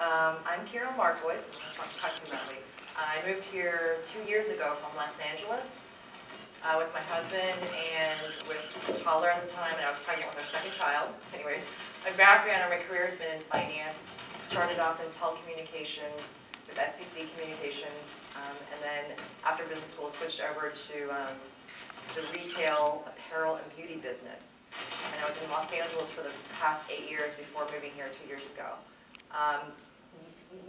I'm Carol Markowitz. Let's not talk too about me. I moved here 2 years ago from Los Angeles with my husband and with a toddler at the time, and I was pregnant with our second child. Anyways, my background or my career has been in finance. Started off in telecommunications with SBC Communications, and then after business school switched over to the retail, apparel, and beauty business. And I was in Los Angeles for the past 8 years before moving here 2 years ago.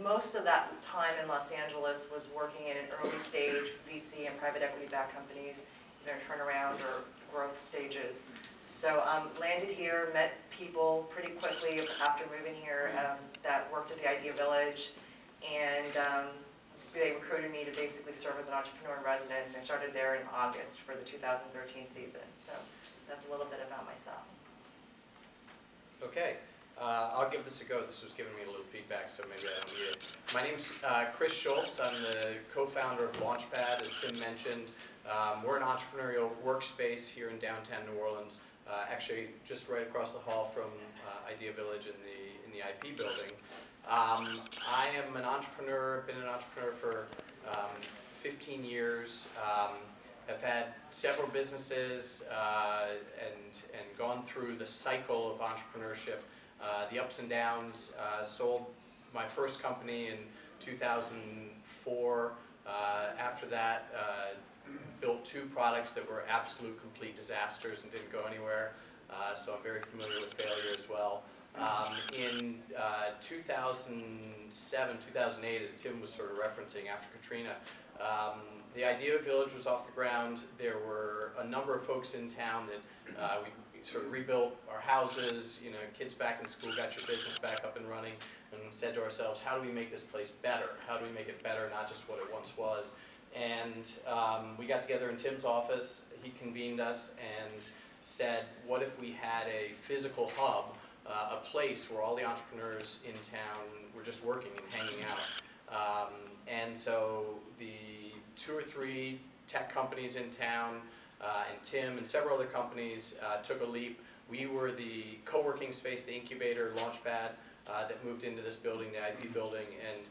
Most of that time in Los Angeles was working in an early stage VC and private equity backed companies, either turnaround or growth stages. So landed here, met people pretty quickly after moving here that worked at the Idea Village, and they recruited me to basically serve as an entrepreneur in residence, and I started there in August for the 2013 season. So that's a little bit about myself. Okay. I'll give this a go. This was giving me a little feedback, so maybe I don't need it. My name's Chris Schultz. I'm the co-founder of Launch Pad, as Tim mentioned. We're an entrepreneurial workspace here in downtown New Orleans, actually just right across the hall from Idea Village in the IP building. I am an entrepreneur. Been an entrepreneur for 15 years. I've had several businesses and gone through the cycle of entrepreneurship. The ups and downs. Sold my first company in 2004. After that, built 2 products that were absolute complete disasters and didn't go anywhere. So I'm very familiar with failure as well. In 2007, 2008, as Tim was sort of referencing after Katrina, the Idea Village was off the ground. There were a number of folks in town that we sort of rebuilt our houses, kids back in school, got your business back up and running, and said to ourselves, how do we make this place better? How do we make it better, not just what it once was? And we got together in Tim's office. He convened us and said, what if we had a physical hub, a place where all the entrepreneurs in town were just working and hanging out? And so the 2 or 3 tech companies in town, and Tim and several other companies took a leap. We were the co-working space, the incubator, Launch Pad, that moved into this building, the IP building, and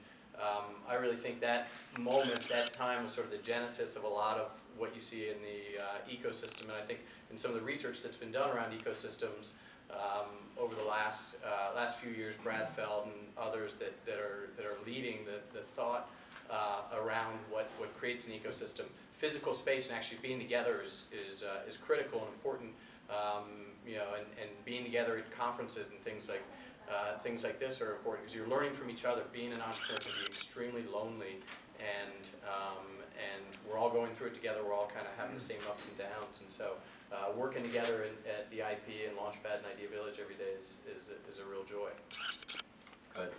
I really think that moment, that time, was sort of the genesis of a lot of what you see in the ecosystem. And I think in some of the research that's been done around ecosystems over the last few years, Brad Feld and others that are leading the thought around what creates an ecosystem. Physical space and actually being together is critical and important, and being together at conferences and things like this are important because you're learning from each other. Being an entrepreneur can be extremely lonely, and we're all going through it together. We're all kind of having the same ups and downs, and so working together at the IP and Launchpad and Idea Village every day is a real joy. Good.